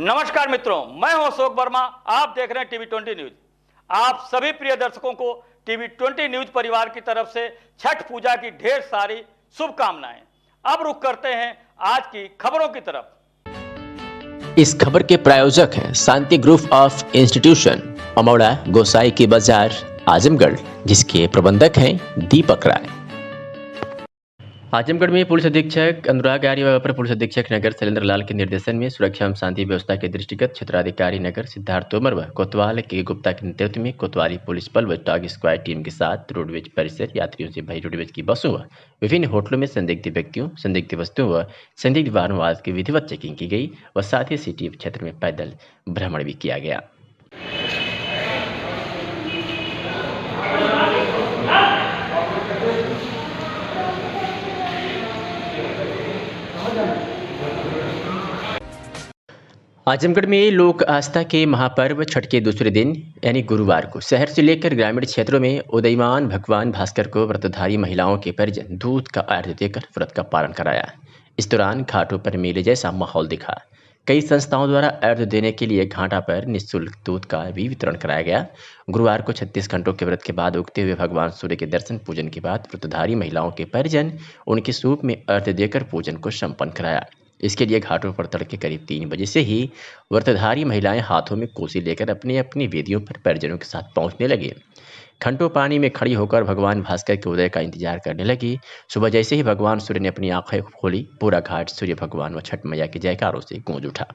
नमस्कार मित्रों, मैं हूं अशोक वर्मा। आप देख रहे हैं टीवी 20 न्यूज। आप सभी प्रिय दर्शकों को टीवी 20 न्यूज परिवार की तरफ से छठ पूजा की ढेर सारी शुभकामनाएं। अब रुख करते हैं आज की खबरों की तरफ। इस खबर के प्रायोजक हैं शांति ग्रुप ऑफ इंस्टीट्यूशन, अमौड़ा, गोसाई की बाजार, आजमगढ़, जिसके प्रबंधक हैं दीपक राय। आजमगढ़ में पुलिस अधीक्षक अनुराग आर्य व अपर पुलिस अधीक्षक नगर शैलेंद्र लाल के निर्देशन में सुरक्षा एवं शांति व्यवस्था के दृष्टिगत क्षेत्राधिकारी नगर सिद्धार्थ तोमर व कोतवाल के गुप्ता के नेतृत्व में कोतवाली पुलिस बल व डॉग स्क्वाड टीम के साथ रोडवेज परिसर, यात्रियों से भरी रोडवेज की बसों व विभिन्न होटलों में संदिग्ध व्यक्तियों, संदिग्ध वस्तुओं व संदिग्ध वाहनों की विधिवत चेकिंग की गई व साथ ही सिटी क्षेत्र में पैदल भ्रमण भी किया गया। आजमगढ़ में लोक आस्था के महापर्व छठ के दूसरे दिन यानी गुरुवार को शहर से लेकर ग्रामीण क्षेत्रों में उदयमान भगवान भास्कर को व्रतधारी महिलाओं के परिजन दूध का अर्घ्य देकर व्रत का पालन कराया। इस दौरान घाटों पर मेले जैसा माहौल दिखा। कई संस्थाओं द्वारा अर्घ्य देने के लिए घाटा पर निःशुल्क दूध का भी वितरण कराया गया। गुरुवार को 36 घंटों के व्रत के बाद उगते हुए भगवान सूर्य के दर्शन पूजन के बाद व्रतधारी महिलाओं के परिजन उनके सूप में अर्घ्य देकर पूजन को संपन्न कराया। इसके लिए घाटों पर तड़के करीब 3 बजे से ही व्रतधारी महिलाएं हाथों में कोसी लेकर अपनी अपनी वेदियों पर परिजनों के साथ पहुंचने लगे। घंटों पानी में खड़ी होकर भगवान भास्कर के उदय का इंतजार करने लगी। सुबह जैसे ही भगवान सूर्य ने अपनी आंखें खोली, पूरा घाट सूर्य भगवान व छठ मैया के जयकारों से गूंज उठा।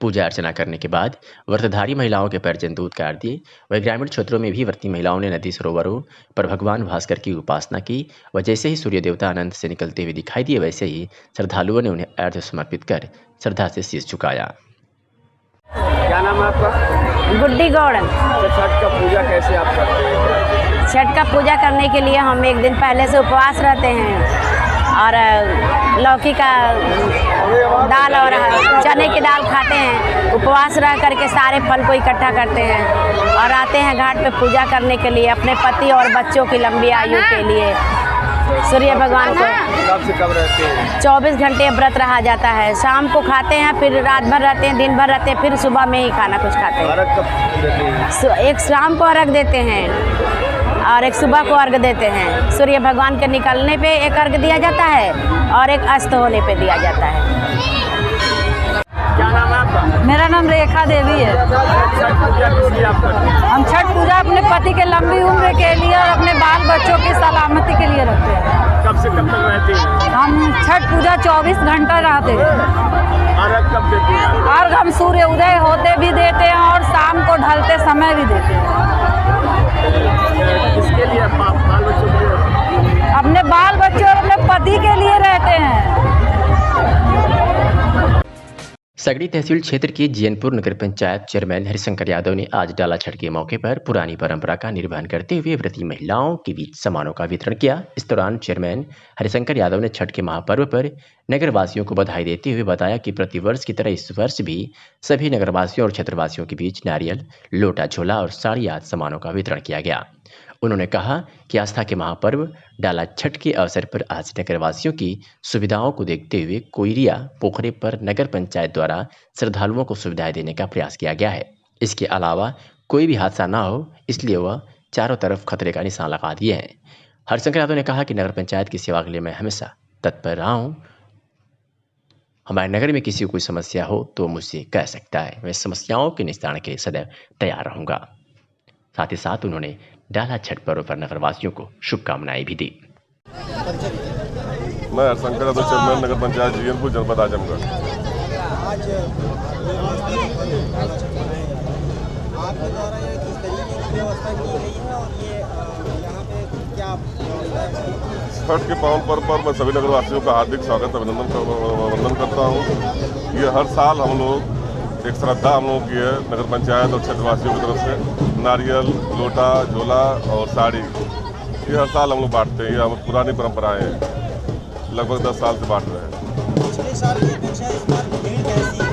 पूजा अर्चना करने के बाद व्रतधारी महिलाओं के परिजन दूध का अर्घ्य दिए। वही ग्रामीण क्षेत्रों में भी व्रती महिलाओं ने नदी सरोवरों पर भगवान भास्कर की उपासना की व जैसे ही सूर्य देवता आनंद से निकलते हुए दिखाई दिए, वैसे ही श्रद्धालुओं ने उन्हें अर्घ्य समर्पित कर श्रद्धा से शीश झुकाया। क्या नाम है आपका? गुड्डी गौड़न। छठ का पूजा कैसे आप करते हैं? छठ का पूजा करने के लिए हम एक दिन पहले से उपवास रहते हैं और लौकी का दाल और चने की दाल खाते हैं। उपवास रह करके सारे फल को इकट्ठा करते हैं और आते हैं घाट पे पूजा करने के लिए, अपने पति और बच्चों की लंबी आयु के लिए। सूर्य भगवान को कब से कब रहते हैं? 24 घंटे व्रत रहा जाता है। शाम को खाते हैं, फिर रात भर रहते हैं, दिन भर रहते हैं, फिर सुबह में ही खाना कुछ खाते हैं। अर्घ कब देते हैं? एक शाम को अर्घ देते हैं और एक सुबह को अर्घ देते हैं। सूर्य भगवान के निकलने पे एक अर्घ दिया जाता है और एक अस्त होने पे दिया जाता है। क्या नाम है आपका? मेरा नाम रेखा देवी है। छठ पूजा किस लिए आप करते हैं? हम छठ पूजा अपने पति के लंबी उम्र के लिए और अपने बाल बच्चों की सलामती के लिए रखते हैं। कब से कब तक रहते हैं? हम छठ पूजा 24 घंटा रहते हैं। अर्घ कब देते हैं? और हम सूर्य उदय होते भी देते हैं और शाम को ढलते समय भी देते हैं। किसके लिए? बाल बच्चों के लिए? अपने बाल बच्चों और अपने पति के लिए रहते हैं। सगड़ी तहसील क्षेत्र की जैनपुर नगर पंचायत चेयरमैन हरिशंकर यादव ने आज डाला छठ के मौके पर पुरानी परंपरा का निर्वहन करते हुए व्रती महिलाओं के बीच सामानों का वितरण किया। इस दौरान चेयरमैन हरिशंकर यादव ने छठ के महापर्व पर नगरवासियों को बधाई देते हुए बताया कि प्रतिवर्ष की तरह इस वर्ष भी सभी नगरवासियों और क्षेत्रवासियों के बीच नारियल, लोटा, झोला और साड़ी आदि सामानों का वितरण किया गया। उन्होंने कहा कि आस्था के महापर्व डाला छठ के अवसर पर आज नगरवासियों की सुविधाओं को देखते हुए कोयरिया पोखरे पर नगर पंचायत द्वारा श्रद्धालुओं को सुविधाएं देने का प्रयास किया गया है। इसके अलावा कोई भी हादसा ना हो, इसलिए वह चारों तरफ खतरे का निशान लगा दिए हैं। हरिशंकर यादव ने कहा कि नगर पंचायत की सेवा के लिए मैं हमेशा तत्पर रहा हूँ। हमारे नगर में किसी को कोई समस्या हो तो मुझसे कह सकता है। मैं समस्याओं के निस्तारण के लिए सदैव तैयार रहूँगा। साथ ही साथ उन्होंने डाला छठ पर्व पर नगरवासियों को शुभकामनाएं भी दी। मैं हरिशंकर यादव, चेयरमैन नगर पंचायत जैनपुर, जनपद आजमगढ़। छठ के पावन पर्व पर मैं सभी नगरवासियों का हार्दिक स्वागत अभिनंदन करता हूँ। ये हर साल हम लोग एक श्रद्धा हम लोगों की है नगर पंचायत और क्षेत्रवासियों की तरफ से। नारियल, लोटा, झोला और साड़ी ये हर साल हम लोग बांटते हैं। ये हम पुरानी परंपराएं हैं, लगभग 10 साल से बांट रहे हैं। पिछले साल की अपेक्षा इस बार भीड़ कैसी है?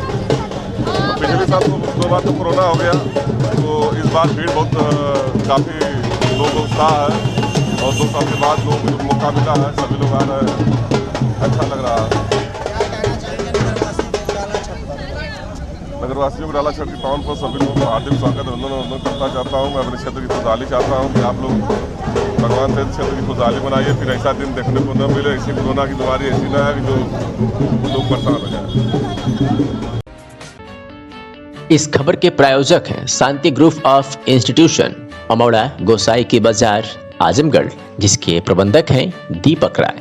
पिछले साल तो 2 बार तो कोरोना हो गया, तो इस बार भीड़ बहुत काफ़ी लोगों को उत्साह है और 2 साल के बाद लोगों को मौका मिला है, सभी लोग आ रहे हैं, अच्छा लग रहा है। क्या कहना चाहेंगे नगरवासी को डाला छठ पर? क्षेत्रवासियों को डाला छठ के पावन पर सभी लोगों को हार्दिक स्वागत अभिनंदन करना चाहता हूँ। मैं अपने क्षेत्र की खुशहाली चाहता हूँ कि आप लोग भगवान से क्षेत्र की खुशहाली बनाइए, फिर ऐसा दिन देखने को न मिले, ऐसी कोरोना की बीमारी ऐसी न है कि जो लोग परेशान हो जाए। इस खबर के प्रायोजक हैं शांति ग्रुप ऑफ इंस्टीट्यूशन, अमौड़ा, गोसाई की बाजार, आजमगढ़, जिसके प्रबंधक हैं दीपक राय।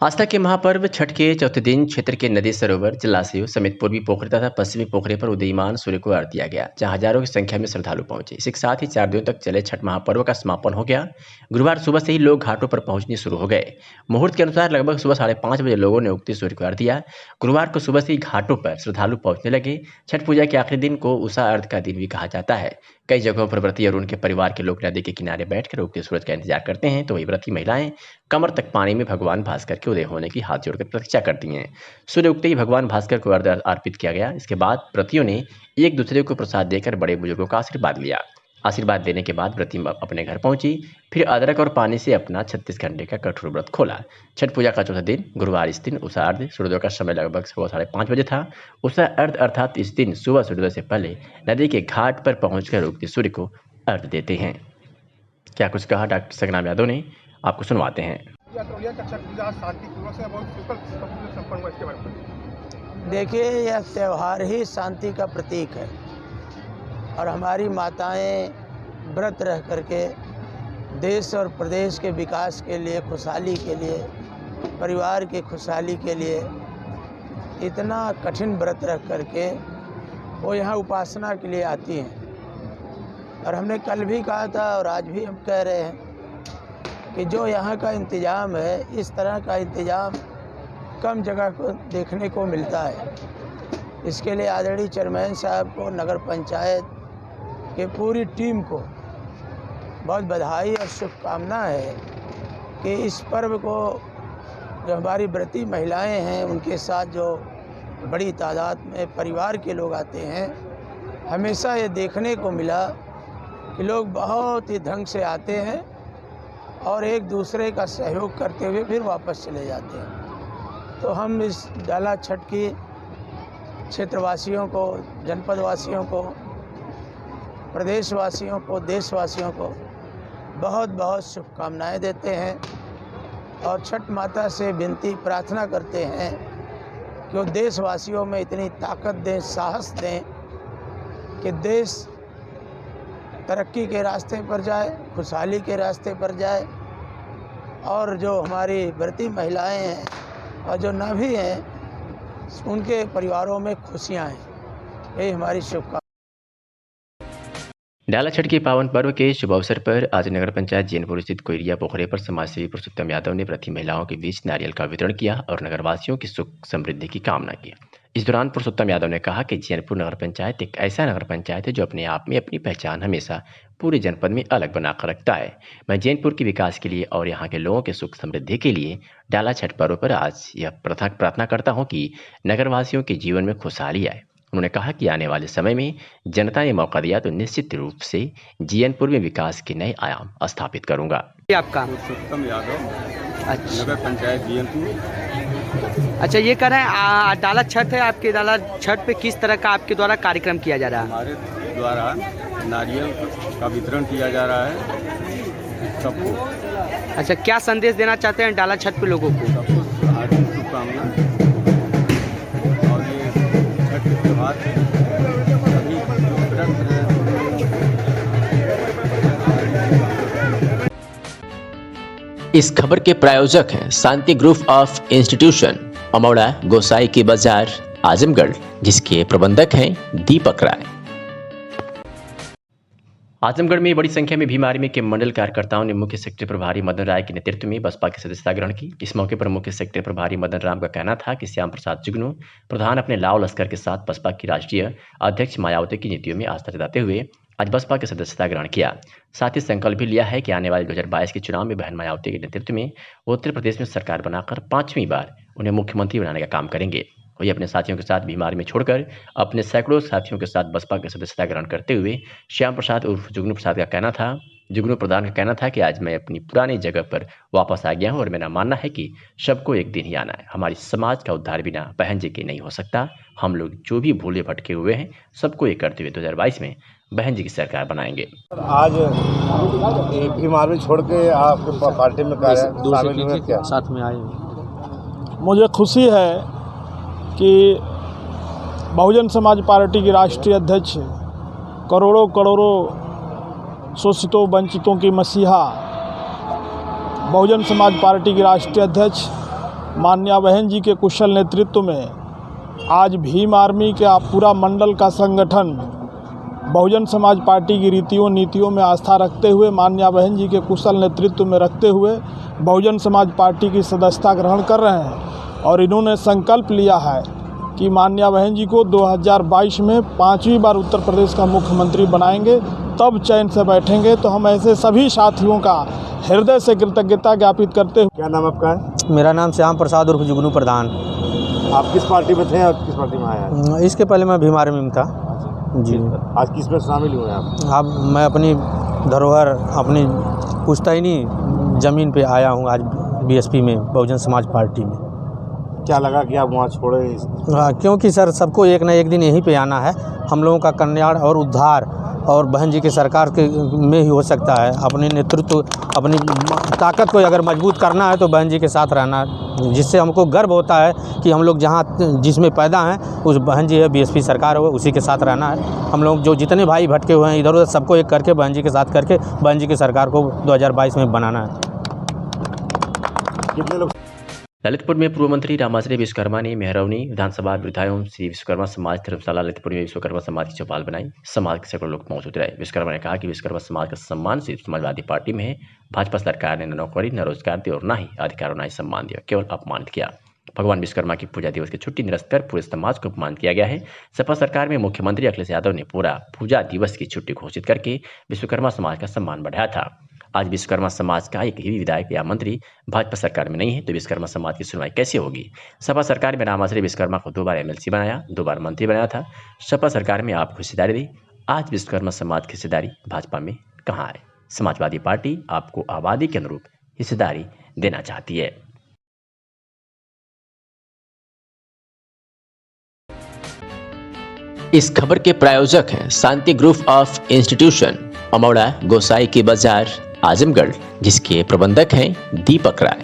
आस्था के महापर्व छठ के चौथे दिन क्षेत्र के नदी, सरोवर, जलाशयों समेत पूर्वी पोखरे तथा पश्चिमी पोखरे पर उदीयमान सूर्य को अर्घ्य दिया गया, जहां हजारों की संख्या में श्रद्धालु पहुंचे। इसी के साथ ही 4 दिनों तक चले छठ महापर्व का समापन हो गया। गुरुवार सुबह से ही लोग घाटों पर पहुंचने शुरू हो गए। मुहूर्त के अनुसार लगभग सुबह 5:30 बजे लोगों ने उगते सूर्य को अर्घ्य दिया। गुरुवार को सुबह से ही घाटों पर श्रद्धालु पहुंचने लगे। छठ पूजा के आखिरी दिन को उषा अर्घ्य का दिन भी कहा जाता है। कई जगहों पर व्रती और उनके परिवार के लोग नदी के किनारे बैठकर उगते सूरज का इंतजार करते हैं, तो वही व्रती महिलाएं कमर तक पानी में भगवान भास्कर के उदय होने की हाथ जोड़कर प्रतीक्षा करती हैं। सूर्य उगते ही भगवान भास्कर को अर्घ्य अर्पित किया गया। इसके बाद व्रतियों ने एक दूसरे को प्रसाद देकर बड़े बुजुर्गों का आशीर्वाद लिया। आशीर्वाद देने के बाद व्रती अपने घर पहुंची, फिर अदरक और पानी से अपना 36 घंटे का कठोर व्रत खोला। छठ पूजा का चौथा दिन गुरुवार, इस दिन उषा अर्घ्य सूर्योदय का समय लगभग 5:30 बजे था। उषा अर्घ्य अर्थात इस दिन सुबह सूर्योदय से पहले नदी के घाट पर पहुंचकर उगते सूर्य को अर्घ्य देते हैं। क्या कुछ कहा डॉक्टर संग्राम यादव ने, आपको सुनवाते हैं। देखिए, यह त्यौहार ही शांति का प्रतीक है और हमारी माताएं व्रत रह करके देश और प्रदेश के विकास के लिए, खुशहाली के लिए, परिवार की खुशहाली के लिए इतना कठिन व्रत रख करके वो यहाँ उपासना के लिए आती हैं। और हमने कल भी कहा था और आज भी हम कह रहे हैं कि जो यहाँ का इंतज़ाम है, इस तरह का इंतज़ाम कम जगह को देखने को मिलता है। इसके लिए आदरणीय चेयरमैन साहब को, नगर पंचायत के पूरी टीम को बहुत बधाई और शुभकामना है कि इस पर्व को जो हमारी व्रती महिलाएं हैं, उनके साथ जो बड़ी तादाद में परिवार के लोग आते हैं, हमेशा ये देखने को मिला कि लोग बहुत ही ढंग से आते हैं और एक दूसरे का सहयोग करते हुए फिर वापस चले जाते हैं। तो हम इस डाला छठ की क्षेत्रवासियों को, जनपदवासियों को, प्रदेशवासियों को, देशवासियों को बहुत बहुत शुभकामनाएं देते हैं और छठ माता से विनती प्रार्थना करते हैं कि वो देशवासियों में इतनी ताकत दें, साहस दें कि देश तरक्की के रास्ते पर जाए, खुशहाली के रास्ते पर जाए और जो हमारी व्रती महिलाएं हैं और जो न भी हैं, उनके परिवारों में खुशियां हैं। यही हमारी शुभकामना। डाला छठ के पावन पर्व के शुभ अवसर पर आज नगर पंचायत जैनपुर स्थित कोयरिया पोखरे पर समाजसेवी पुरुषोत्तम यादव ने व्रती महिलाओं के बीच नारियल का वितरण किया और नगरवासियों की सुख समृद्धि की कामना की। इस दौरान पुरुषोत्तम यादव ने कहा कि जैनपुर नगर पंचायत एक ऐसा नगर पंचायत है जो अपने आप में अपनी पहचान हमेशा पूरे जनपद में अलग बनाकर रखता है। मैं जैनपुर के विकास के लिए और यहाँ के लोगों के सुख समृद्धि के लिए डाला छठ पर्व पर आज यह प्रार्थना करता हूँ कि नगरवासियों के जीवन में खुशहाली आए। उन्होंने कहा कि आने वाले समय में जनता ने मौका दिया तो निश्चित रूप से जैनपुर में विकास के नए आयाम स्थापित करूंगा। आपका पुरुषोत्तम यादव, अच्छा नगर पंचायत जैनपुर। अच्छा, ये कह रहे हैं डाला छठ है, आपके डाला छठ पे किस तरह का आपके द्वारा कार्यक्रम किया जा रहा है? हमारे द्वारा नारियल का वितरण किया जा रहा है सबको। अच्छा, क्या संदेश देना चाहते हैं डाला छठ पे लोगों को? सबको हार्दिक शुभकामना। और ये छठ के त्यौहार पे सभी व्रत हैं। इस खबर के प्रायोजक हैं शांति ग्रुप ऑफ इंस्टीट्यूशन, अमौड़ा, गोसाई की बाजार, आजमगढ़, जिसके प्रबंधक हैं दीपक राय। आजमगढ़ में बड़ी संख्या में भीम आर्मी के मंडल कार्यकर्ताओं ने मुख्य सेक्टर प्रभारी मदन राय के नेतृत्व में बसपा की सदस्यता ग्रहण की। इस मौके पर मुख्य सेक्टर प्रभारी मदन राम का कहना था कि श्याम प्रसाद जुगनू प्रधान अपने लाव लश्कर के साथ बसपा की राष्ट्रीय अध्यक्ष मायावती की नीतियों में आस्था जताते हुए आज बसपा की सदस्यता ग्रहण किया। साथ ही संकल्प भी लिया है कि आने वाले 2022 के चुनाव में बहन मायावती के नेतृत्व में उत्तर प्रदेश में सरकार बनाकर 5वीं बार उन्हें मुख्यमंत्री बनाने का काम करेंगे। वही अपने साथियों के साथ बीमारी में छोड़कर अपने सैकड़ों साथियों के साथ बसपा की सदस्यता ग्रहण करते हुए श्याम प्रसाद उर्फ जुगनू प्रसाद का कहना था जुगनू प्रधान का कहना था कि आज मैं अपनी पुरानी जगह पर वापस आ गया हूं और मेरा मानना है कि सबको एक दिन ही आना है। हमारी समाज का उद्धार बिना बहन जी के नहीं हो सकता। हम लोग जो भी भूले भटके हुए हैं सबको एक करते हुए 2022 में बहन जी की सरकार बनाएंगे। आज भीम आर्मी छोड़ के आप पार्टी में शामिल हुए, क्या साथ में आए? मुझे खुशी है कि बहुजन समाज पार्टी की राष्ट्रीय अध्यक्ष, करोड़ों करोड़ों शोषितों वंचितों की मसीहा बहुजन समाज पार्टी की राष्ट्रीय अध्यक्ष माननीय बहन जी के कुशल नेतृत्व में आज भीम आर्मी का पूरा मंडल का संगठन बहुजन समाज पार्टी की रीतियों नीतियों में आस्था रखते हुए, माननीय बहन जी के कुशल नेतृत्व में रखते हुए बहुजन समाज पार्टी की सदस्यता ग्रहण कर रहे हैं। और इन्होंने संकल्प लिया है कि माननीय बहन जी को 2022 में 5वीं बार उत्तर प्रदेश का मुख्यमंत्री बनाएंगे, तब चैन से बैठेंगे। तो हम ऐसे सभी साथियों का हृदय से कृतज्ञता ज्ञापित करते हुए। क्या नाम आपका है? मेरा नाम श्याम प्रसाद उर्फ जुगनू प्रधान। आप किस पार्टी में थे और किस पार्टी में आए? इसके पहले मैं भीम आर्मी में था जी। आज किस में शामिल हुए आप? अब मैं अपनी धरोहर, अपनी पुश्तैनी ज़मीन पे आया हूँ आज बीएसपी में, बहुजन समाज पार्टी में। क्या लगा कि आप वहाँ छोड़े? क्योंकि सर सबको एक ना एक दिन यहीं पे आना है। हम लोगों का कल्याण और उद्धार और बहन जी की सरकार के में ही हो सकता है। अपने नेतृत्व, अपनी ताकत को अगर मजबूत करना है तो बहन जी के साथ रहना, जिससे हमको गर्व होता है कि हम लोग जहाँ जिसमें पैदा हैं उस बहन जी है, बीएसपी सरकार हो, उसी के साथ रहना है। हम लोग जो जितने भाई भटके हुए हैं इधर उधर सबको एक करके बहन जी के साथ करके बहन जी की सरकार को 2022 में बनाना है। कितने लोग? ललितपुर में पूर्व मंत्री रामाश्री विश्वकर्मा ने मेहरौनी विधानसभा विधायकों श्री विश्वकर्मा समाज धर्मशाला ललितपुर में विश्वकर्मा समाज की चौपाल बनाई। समाज के सैकड़ों लोग मौजूद रहे। विश्वकर्मा ने कहा कि विश्वकर्मा समाज का सम्मान सिर्फ समाजवादी पार्टी में है। भाजपा सरकार ने न नौकरी न रोजगार दिया और न ही अधिकार और न ही सम्मान दिया, केवल अपमानित किया। भगवान विश्वकर्मा की पूजा दिवस की छुट्टी निरस्त कर पूरे समाज को अपमानित किया गया है। सपा सरकार में मुख्यमंत्री अखिलेश यादव ने पूरा पूजा दिवस की छुट्टी घोषित करके विश्वकर्मा समाज का सम्मान बढ़ाया था। आज विश्वकर्मा समाज का एक ही विधायक या मंत्री भाजपा सरकार में नहीं है तो विश्वकर्मा समाज की सुनवाई कैसे होगी? सपा सरकार में रामाश्री विश्वकर्मा को 2 बार एमएलसी बनाया, 2 बार मंत्री बनाया था। सपा सरकार में आपको हिस्सेदारी दी। आज विश्वकर्मा समाज की हिस्सेदारी भाजपा में कहाँ है? समाजवादी पार्टी आपको आबादी के अनुरूप हिस्सेदारी देना चाहती है। इस खबर के प्रायोजक हैं शांति ग्रुप ऑफ इंस्टीट्यूशन, अमौड़ा, गोसाई की बाजार, आजमगढ़, जिसके प्रबंधक हैं दीपक राय।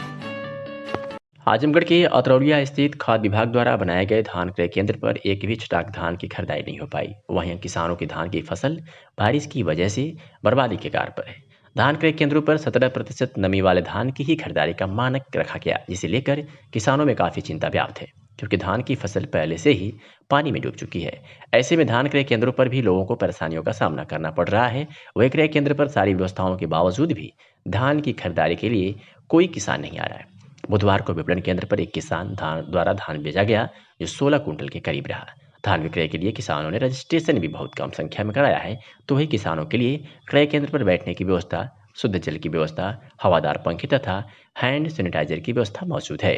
आजमगढ़ के अतरौलिया स्थित खाद्य विभाग द्वारा बनाए गए धान क्रय केंद्र पर एक भी छटाक धान की खरीदारी नहीं हो पाई। वहीं किसानों की धान की फसल बारिश की वजह से बर्बादी के कगार पर है। धान क्रय केंद्रों पर 17% नमी वाले धान की ही खरीदारी का मानक रखा गया, जिसे लेकर किसानों में काफ़ी चिंता व्याप्त है, क्योंकि धान की फसल पहले से ही पानी में डूब चुकी है। ऐसे में धान क्रय केंद्रों पर भी लोगों को परेशानियों का सामना करना पड़ रहा है। वही क्रय केंद्र पर सारी व्यवस्थाओं के बावजूद भी धान की खरीदारी के लिए कोई किसान नहीं आ रहा है। बुधवार को विपणन केंद्र पर एक किसान द्वारा धान बेचा गया, जो 16 कुंटल के करीब रहा। धान विक्रय के लिए किसानों ने रजिस्ट्रेशन भी बहुत कम संख्या में कराया है। तो वही किसानों के लिए क्रय केंद्र पर बैठने की व्यवस्था, शुद्ध जल की व्यवस्था, हवादार पंखे तथा हैंड सैनिटाइजर की व्यवस्था मौजूद है।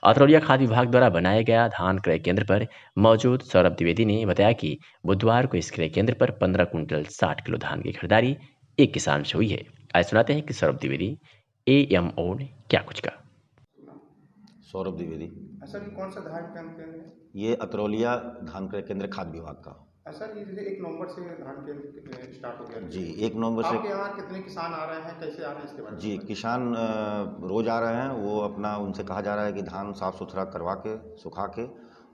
अतरौलिया खाद्य विभाग द्वारा बनाया गया धान क्रय केंद्र पर मौजूद सौरभ द्विवेदी ने बताया कि बुधवार को इस क्रय केंद्र पर 15 कुंटल 60 किलो धान की खरीदारी एक किसान से हुई है। आज सुनाते हैं कि सौरभ द्विवेदी AMO ने क्या कुछ कहा। सौरभ द्विवेदी। सर, ये कौन सा धान केंद्र है? ये अतरौलिया धान क्रय केंद्र खाद्य विभाग का। सर, ये 1 नवंबर से धान केंद्र स्टार्ट हो गया जी। 1 नवंबर से। आपके यहाँ कितने किसान आ रहे हैं, कैसे आ रहे हैं इसके बारे में? जी, किसान रोज आ रहे हैं। वो अपना, उनसे कहा जा रहा है कि धान साफ़ सुथरा करवा के, सुखा के,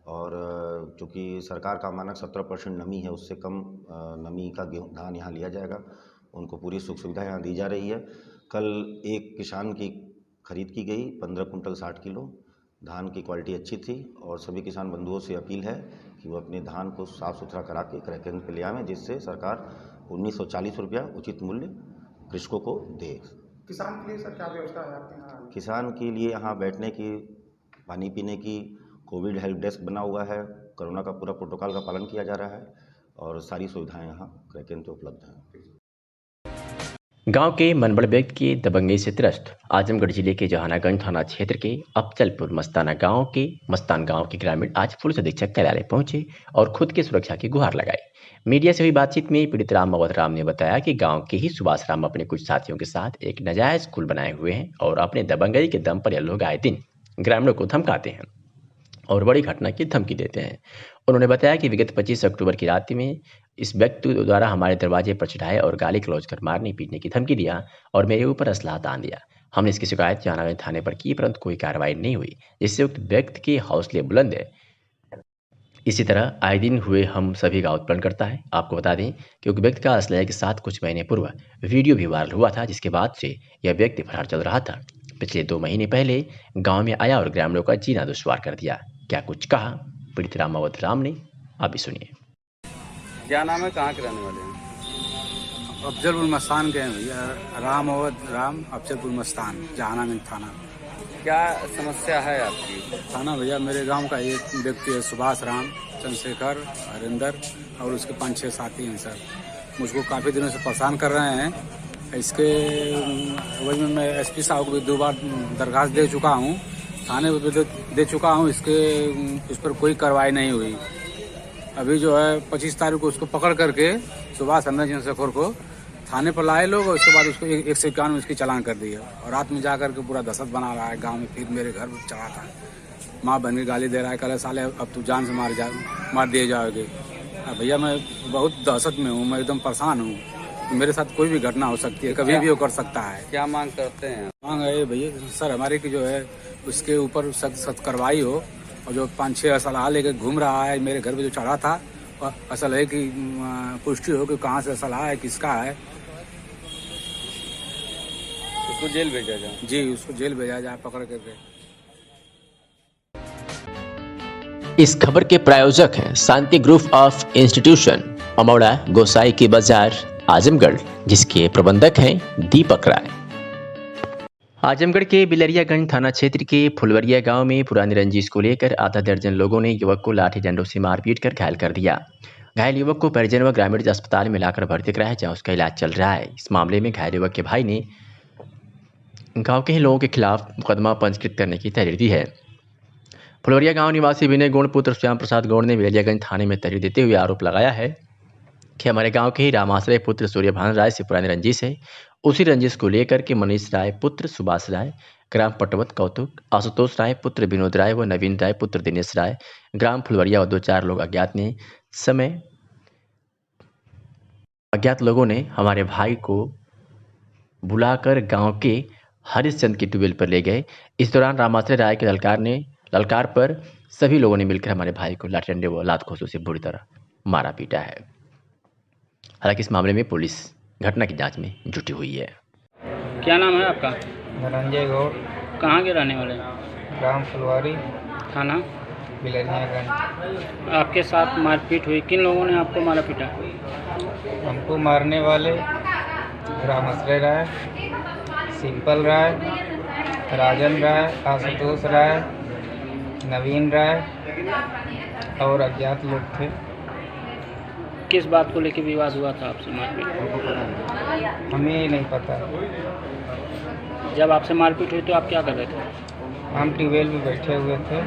और चूँकि सरकार का मानक 17% नमी है, उससे कम नमी का धान यहाँ लिया जाएगा। उनको पूरी सुख सुविधा यहाँ दी जा रही है। कल एक किसान की खरीद की गई 15 कुंटल 60 किलो। धान की क्वालिटी अच्छी थी और सभी किसान बंधुओं से अपील है कि वो अपने धान को साफ़ सुथरा करा के क्रय केंद्र पर ले आवें, जिससे सरकार 1940 रुपया उचित मूल्य कृषकों को दे। किसान के लिए सर क्या व्यवस्था है आपके यहाँ? किसान के लिए यहाँ बैठने की, पानी पीने की, कोविड हेल्प डेस्क बना हुआ है। कोरोना का पूरा प्रोटोकॉल का पालन किया जा रहा है और सारी सुविधाएं यहाँ क्रय केंद्र पर उपलब्ध हैं। गांव के मनबड़ व्यक्ति के दबंगई से त्रस्त आजमगढ़ जिले के जहानागंज थाना क्षेत्र के अफजलपुर मस्तान गांव के ग्रामीण आज पुलिस अधीक्षक कार्यालय पहुंचे और खुद की सुरक्षा की गुहार लगाई। मीडिया से हुई बातचीत में पीड़ित राम अवध राम ने बताया कि गांव के ही सुभाष राम अपने कुछ साथियों के साथ एक नाजायज स्कूल बनाए हुए हैं और अपने दबंगई के दम पर ये लोग आए दिन ग्रामीणों को धमकाते हैं और बड़ी घटना की धमकी देते हैं। उन्होंने बताया कि विगत 25 अक्टूबर की रात में इस व्यक्ति द्वारा हमारे दरवाजे पर चढ़ाए और गाली गलौज कर मारने पीटने की धमकी दिया और मेरे ऊपर असलाह तान दिया। हमने इसकी शिकायत जहानागंज थाने पर की, परंतु कोई कार्रवाई नहीं हुई, जिससे उक्त व्यक्ति के हौसले बुलंद है। इसी तरह आए दिन हुए हम सभी का उत्पन्न करता है। आपको बता दें कि उक्त व्यक्ति का असलहे के साथ कुछ महीने पूर्व वीडियो भी वायरल हुआ था, जिसके बाद से यह व्यक्ति फरार चल रहा था। पिछले 2 महीने पहले गांव में आया और ग्रामीणों का जीना दुश्वार कर दिया। क्या कुछ कहा पीड़ित राम अवध राम ने, आप भी सुनिए। क्या नाम है, कहाँ के रहने वाले हैं? अफजलपुर मस्तान के हैं भैया, राम अवध राम, अफजलपुर मस्तान, जहानागंज थाना। क्या समस्या है आपकी? थाना भैया, मेरे गांव का एक व्यक्ति है सुभाष राम, चंद्रशेखर, हरिंदर और उसके 5-6 साथी हैं सर। मुझको काफ़ी दिनों से परेशान कर रहे हैं। इसके वजह में मैं एसपी साहब को भी 2 बार दरखास्त दे चुका हूँ, थाने पर भी दे चुका हूँ। इस पर कोई कार्रवाई नहीं हुई। अभी जो है 25 तारीख को उसको पकड़ करके सुभाष रंजन चंद्रशेखर को थाने पर लाए लोग, और उसके बाद उसको 151 में उसकी चालान कर दिया और रात में जा करके पूरा दहशत बना रहा है गांव में। फिर मेरे घर पर चढ़ा था, माँ बहन की गाली दे रहा है, कल साले अब तू जान से मार दिए जाओगे। भैया मैं बहुत दहशत में हूँ, मैं एकदम परेशान हूँ। मेरे साथ कोई भी घटना हो सकती है, कभी भी वो कर सकता है। क्या मांग करते हैं? मांग है भैया सर हमारे की जो है उसके ऊपर सख्त कार्रवाई हो, और जो 5-6 असलहा लेके घूम रहा है मेरे घर पे जो चढ़ा था, और असलहे की पुष्टि हो कि कहाँ से असलहा है, किसका है। उसको जेल भेजा जाए? जी, उसको जेल भेजा जाए पकड़ करके। इस खबर के प्रायोजक हैं शांति ग्रुप ऑफ इंस्टीट्यूशन, अमौड़ा, गोसाई की बाजार, आजमगढ़, जिसके प्रबंधक हैं दीपक राय। आजमगढ़ के बिलरियागंज थाना क्षेत्र के फुलवरिया गांव में पुरानी रंजिश को लेकर आधा दर्जन लोगों ने युवक को लाठी डंडों से मारपीट कर घायल कर दिया। घायल युवक को परिजन व ग्रामीण अस्पताल में लाकर भर्ती कराया, जहां उसका इलाज चल रहा है। इस मामले में घायल युवक के भाई ने गांव के ही लोगों के खिलाफ मुकदमा पंजीकृत करने की तहरीर दी है। फुलवरिया गांव निवासी विनय गौड़ पुत्र श्याम प्रसाद गौड़ ने बिलरियागंज थाने में तहरीर देते हुए आरोप लगाया है कि हमारे गांव के ही रामाश्रय पुत्र सूर्यभान राय से पुरानी रंजिश है। उसी रंजिश को लेकर के मनीष राय पुत्र सुभाष राय, ग्राम पटवत कौतुक, आशुतोष राय पुत्र विनोद राय व नवीन राय पुत्र दिनेश राय, ग्राम फुलवरिया व 2-4 लोग अज्ञात लोगों ने हमारे भाई को बुलाकर गांव के हरिश्चंद की ट्यूबवेल पर ले गए। इस दौरान रामाश्रय राय के ललकार पर सभी लोगों ने मिलकर हमारे भाई को लाठी डंडे व लात घोंसों से बुरी तरह मारा पीटा है। हालांकि इस मामले में पुलिस घटना की जांच में जुटी हुई है। क्या नाम है आपका? धनंजय गौड़। कहाँ के रहने वाले? ग्राम फुलवारी, थाना बिलरियागंज। आपके साथ मारपीट हुई, किन लोगों ने आपको मारा पीटा? हमको मारने वाले रामाश्रय राय, सिंपल राय, राजन राय, आशुतोष राय, नवीन राय और अज्ञात लोग थे। किस बात को लेकर विवाद हुआ था आपसे मारपीट? हमें नहीं पता। जब आपसे मारपीट हुई तो आप क्या कर रहे थे? हम ट्यूबवेल पे बैठे हुए थे,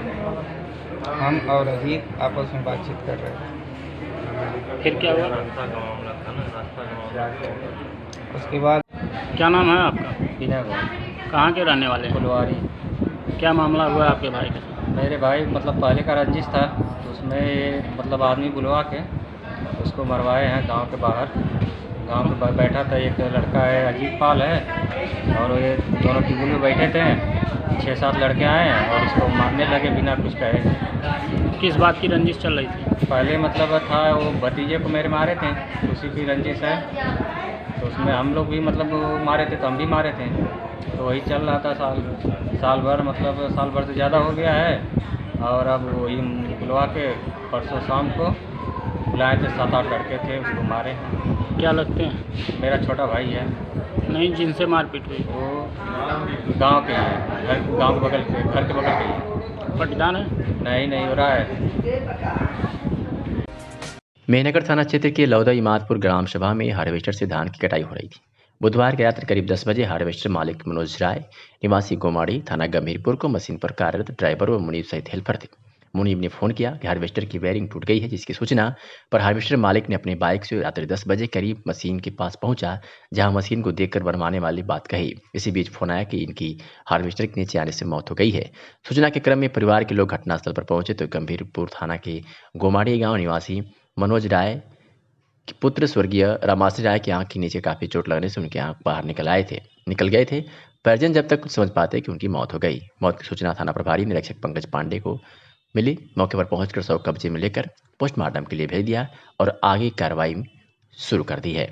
हम और अजीत आपस में बातचीत कर रहे थे। फिर क्या हुआ? उसके बाद क्या नाम है आपका? विनय गौड़। कहाँ के रहने वाले? फुलवारी। क्या मामला हुआ आपके भाई के साथ? मेरे भाई मतलब पहले का रंजिश था, तो उसमें मतलब आदमी बुलवा के उसको मरवाए हैं गांव के बाहर। गांव में बैठा था एक लड़का है, अजीत पाल है, और ये दोनों टेबल में बैठे थे। 6-7 लड़के आए और इसको मारने लगे बिना कुछ कहे। किस बात की रंजिश चल रही थी? पहले मतलब था वो भतीजे को मेरे मारे थे, उसी की रंजिश है। तो उसमें हम लोग भी मतलब मारे थे, तो हम भी मारे थे। तो वही चल रहा था साल भर, मतलब साल भर से ज़्यादा हो गया है। और अब वही बुलवा के परसों शाम को बुलाए थे, 7-8 लड़के थे, उसको मारे। क्या लगते हैं? मेरा छोटा भाई है। नहीं, जिनसे मारपीट हुई वो गांव के हैं, गांव के बगल के, घर के बगल के ही। पटदान है? नहीं हो रहा है। मेहनगर थाना क्षेत्र के लौदा इमादपुर ग्राम सभा में हार्वेस्टर से धान की कटाई हो रही थी। बुधवार की रात करीब 10 बजे हार्वेस्टर मालिक मनोज राय निवासी गोमाड़ी थाना गंभीरपुर को मशीन पर कार्यरत ड्राइवर व मुनीब सहित हेल्पर थे। मुनीब ने फ़ोन किया कि हार्वेस्टर की वायरिंग टूट गई है, जिसकी सूचना पर हार्वेस्टर मालिक ने अपने बाइक से रात्रि 10 बजे करीब मशीन के पास पहुंचा, जहां मशीन को देखकर भरमाने वाली बात कही। इसी बीच फोन आया कि इनकी हार्वेस्टर के नीचे आने से मौत हो गई है। सूचना के क्रम में परिवार के लोग घटनास्थल पर पहुंचे तो गंभीरपुर थाना के गोमाड़ी गाँव निवासी मनोज राय के पुत्र स्वर्गीय रामाश्री राय की आंख के नीचे काफ़ी चोट लगने से उनकी आंख बाहर निकल गए थे। परिजन जब तक कुछ समझ पाते कि उनकी मौत हो गई। मौत की सूचना थाना प्रभारी निरीक्षक पंकज पांडे को मिली। मौके पर पहुंचकर शव कब्जे में लेकर पोस्टमार्टम के लिए भेज दिया और आगे कार्रवाई शुरू कर दी है।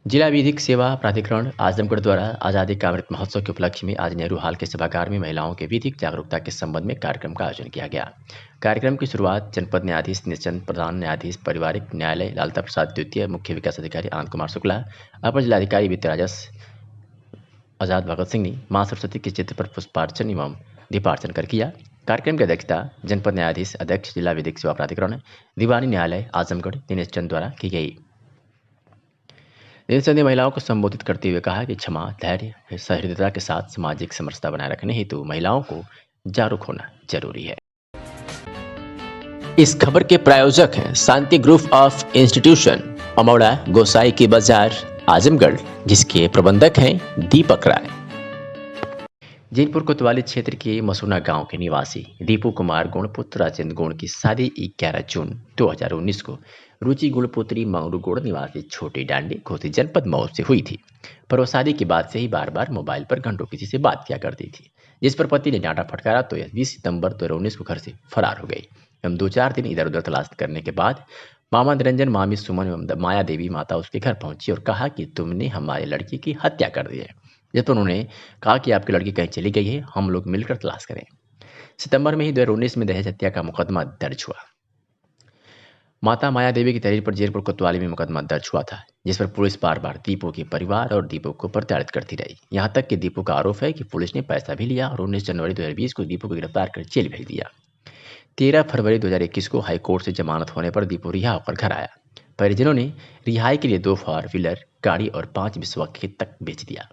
जिला विधिक सेवा प्राधिकरण आजमगढ़ द्वारा आज़ादी का अमृत महोत्सव के उपलक्ष्य में आज नेहरू हॉल के सभागार में महिलाओं के विधिक जागरूकता के संबंध में कार्यक्रम का आयोजन किया गया। कार्यक्रम की शुरुआत जनपद न्यायाधीश निश्चंद, प्रधान न्यायाधीश परिवारिक न्यायालय लालता प्रसाद द्वितीय, मुख्य विकास अधिकारी आनंद कुमार शुक्ला, अपर जिलाधिकारी वित्त राजस्व आजाद भगत सिंह ने मां सरस्वती के चित्र पर पुष्पार्चन एवं दीपार्चन कर किया। कार्यक्रम की अध्यक्षता जनपद न्यायाधीश अध्यक्ष जिला विधिक सेवा प्राधिकरण दीवानी न्यायालय आजमगढ़ दिनेश चंद द्वारा की गई। दिनेश चंद ने महिलाओं को संबोधित करते हुए कहा कि क्षमा, धैर्य, सहृदयता के साथ सामाजिक समरसता बनाए रखने हेतु महिलाओं को जागरूक होना जरूरी है। इस खबर के प्रायोजक हैं शांति ग्रुप ऑफ इंस्टीट्यूशन, अमौड़ा, गोसाई की बाजार, आजमगढ़, जिसके प्रबंधक हैं दीपक राय। जैनपुर कोतवाली क्षेत्र के मसूना गांव के निवासी दीपू कुमार गुण पुत्र राजेंद्र गुण की शादी 11 जून 2019 को रुचि गुण पुत्री मंगरू गुण निवासी छोटी डांडी, घोसी जनपद मऊ से हुई थी। पर वो शादी के बाद से ही बार बार मोबाइल पर घंटों किसी से बात किया करती थी, जिस पर पति ने डांटा फटकारा तो 20 सितंबर 2019 को घर से फरार हो गई। हम 2-4 दिन इधर उधर तलाश करने के बाद मामा निरंजन, मामी सुमन एवं माया देवी माता उसके घर पहुंची और कहा कि तुमने हमारे लड़की की हत्या कर दी है। जिस पर उन्होंने कहा कि आपकी लड़की कहीं चली गई है, हम लोग मिलकर तलाश करें। सितंबर में ही 2019 में दहेज हत्या का मुकदमा दर्ज हुआ। माता माया देवी की तहरीर पर जैनपुर कोतवाली में मुकदमा दर्ज हुआ था, जिस पर पुलिस बार बार दीपू के परिवार और दीपू को प्रताड़ित करती रही। यहां तक कि दीपू का आरोप है कि पुलिस ने पैसा भी लिया और 19 जनवरी 2020 को दीपू को गिरफ्तार कर जेल भेज दिया। 13 फरवरी 2021 को हाईकोर्ट से जमानत होने पर दीपू रिहा होकर घर आया। परिजनों ने रिहाई के लिए 2 4 व्हीलर गाड़ी और 5 बिस्वा खेत तक बेच दिया।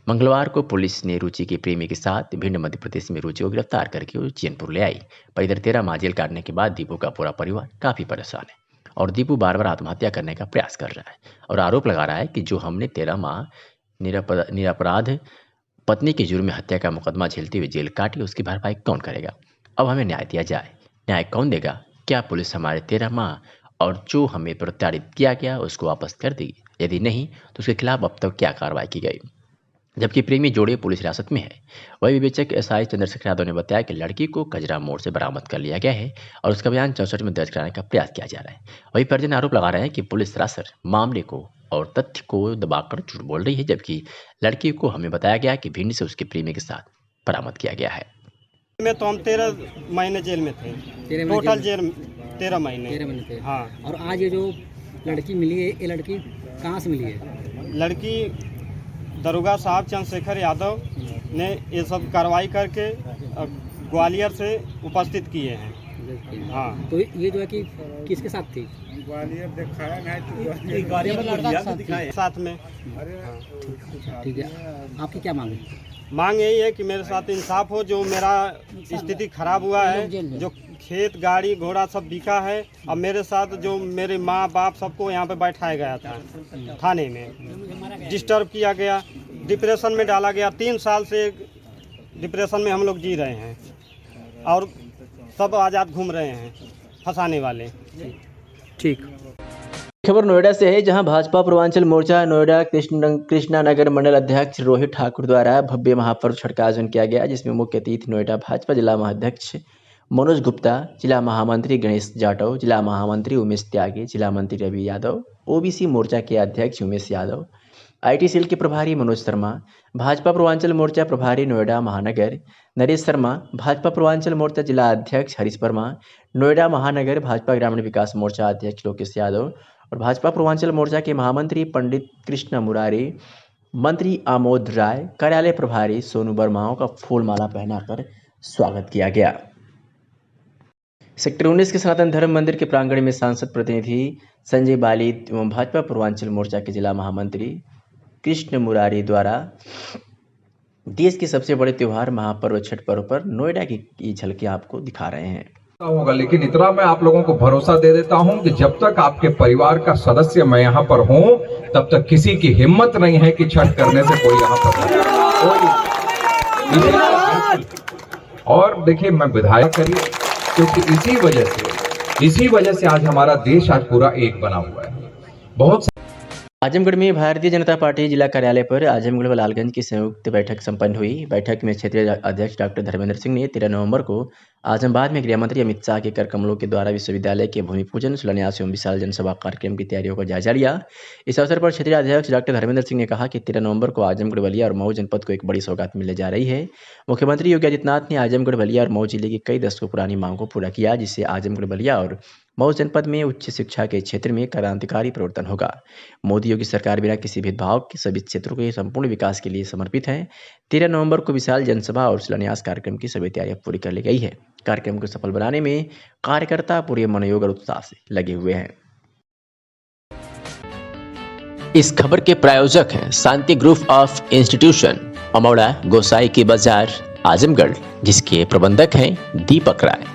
मंगलवार को पुलिस ने रुचि के प्रेमी के साथ भिंड मध्य प्रदेश में रुचि को गिरफ्तार करके जैनपुर ले आई। पर इधर 13 माह जेल काटने के बाद दीपू का पूरा परिवार काफी परेशान है और दीपू बार बार आत्महत्या करने का प्रयास कर रहा है और आरोप लगा रहा है कि जो हमने 13 माह निरपराध पत्नी के जुर्म में हत्या का मुकदमा झेलते हुए जेल काटी, उसकी भरपाई कौन करेगा? अब हमें न्याय दिया जाए। न्याय कौन देगा? क्या पुलिस हमारे 13 माह और जो हमें प्रताड़ित किया गया उसको वापस कर देगी? यदि नहीं तो उसके खिलाफ अब तक क्या कार्रवाई की गई? जबकि प्रेमी जोड़े पुलिस हिरासत में है। वही विवेचक एसआई चंद्रशेखर यादव ने बताया कि लड़की को कजरा मोड़ से बरामद कर लिया गया है और उसका बयान 64 में दर्ज कराने का प्रयास किया जा रहा है। वही परिजन आरोप लगा रहे हैं कि पुलिस सरासर मामले को और तथ्य को दबाकर झूठ बोल रही है, जबकि लड़की को हमें बताया गया कि भिंड से उसके प्रेमी के साथ बरामद किया गया है। में तो हम 13 महीने जेल में थे, टोटल जेल 13 महीने थे। हाँ। और आज ये जो लड़की मिली है, ये लड़की कहाँ से मिली है? लड़की दरोगा साहब चंद्रशेखर यादव ने ये सब कार्रवाई करके ग्वालियर से उपस्थित किए हैं। हाँ। तो ये जो है कि किसके साथ थी? ग्वालियर दिखाया साथ में। ठीक है, आपकी क्या मांग है? मांग यही है कि मेरे साथ इंसाफ हो। जो मेरा स्थिति खराब हुआ है, जो खेत गाड़ी घोड़ा सब बिका है, अब मेरे साथ जो मेरे माँ बाप सबको यहाँ पे बैठाया गया था, थाने में डिस्टर्ब किया गया, डिप्रेशन में डाला गया। 3 साल से डिप्रेशन में हम लोग जी रहे हैं और सब आज़ाद घूम रहे हैं फंसाने वाले। ठीक। खबर नोएडा से है, जहां भाजपा पूर्वांचल मोर्चा नोएडा कृष्णा नगर मंडल अध्यक्ष रोहित ठाकुर द्वारा भव्य महापर्व छठ का आयोजन किया गया, जिसमें मुख्य अतिथि नोएडा भाजपा जिला महाध्यक्ष मनोज गुप्ता, जिला महामंत्री गणेश जाटव, जिला महामंत्री उमेश त्यागी, जिला मंत्री रवि यादव, ओबीसी मोर्चा के अध्यक्ष उमेश यादव, आईटी सेल के प्रभारी मनोज शर्मा, भाजपा पूर्वांचल मोर्चा प्रभारी नोएडा महानगर नरेश शर्मा, भाजपा पूर्वांचल मोर्चा जिला अध्यक्ष हरीश वर्मा, नोएडा महानगर भाजपा ग्रामीण विकास मोर्चा अध्यक्ष लोकेश यादव और भाजपा पूर्वांचल मोर्चा के महामंत्री पंडित कृष्ण मुरारी, मंत्री आमोद राय, कार्यालय प्रभारी सोनू वर्माओं का फूलमाला पहनाकर स्वागत किया गया। सेक्टर 19 के सनातन धर्म मंदिर के प्रांगण में सांसद प्रतिनिधि संजय बाली एवं भाजपा पूर्वांचल मोर्चा के जिला महामंत्री कृष्ण मुरारी द्वारा देश के सबसे बड़े त्यौहार महापर्व छठ पर्व पर नोएडा की झलकियां आपको दिखा रहे हैं। होगा, लेकिन इतना मैं आप लोगों को भरोसा दे देता हूं कि जब तक आपके परिवार का सदस्य मैं यहाँ पर हूं, तब तक किसी की हिम्मत नहीं है कि छठ करने से कोई यहाँ पर और देखिए मैं विधायक करिए, क्योंकि इसी वजह से आज हमारा देश आज पूरा एक बना हुआ है। बहुत आजमगढ़ में भारतीय जनता पार्टी जिला कार्यालय पर आजमगढ़ व लालगंज की संयुक्त बैठक संपन्न हुई। बैठक में क्षेत्रीय अध्यक्ष डॉक्टर धर्मेंद्र सिंह ने 13 नवंबर को आजमबाद में गृह मंत्री अमित शाह के कर कमलों के द्वारा विश्वविद्यालय के भूमि पूजन, शिलान्यास एवं विशाल जनसभा कार्यक्रम की तैयारियों का जायजा लिया। इस अवसर पर क्षेत्रीय अध्यक्ष डॉक्टर धर्मेंद्र सिंह ने कहा कि 13 नवंबर को आजमगढ़ बलिया और मऊ जनपद को एक बड़ी सौगात मिलने जा रही है। मुख्यमंत्री योगी आदित्यनाथ ने आजमगढ़ बलिया और मऊ जिले की कई दशकों पुरानी मांग को पूरा किया, जिससे आजमगढ़ बलिया और मऊ जनपद में उच्च शिक्षा के क्षेत्र में क्रांतिकारी परिवर्तन होगा। मोदी योगी सरकार बिना किसी भेदभाव के सभी क्षेत्रों के संपूर्ण विकास के लिए समर्पित है। 13 नवंबर को विशाल जनसभा और शिलान्यास कार्यक्रम की सभी तैयारियां पूरी कर ली गई है। कार्यक्रम को सफल बनाने में कार्यकर्ता पूरे मनोयोग और उत्साह से लगे हुए हैं। इस खबर के प्रायोजक हैं शांति ग्रुप ऑफ इंस्टीट्यूशन, अमौड़ा, गोसाई की बाजार, आजमगढ़, जिसके प्रबंधक हैं दीपक राय।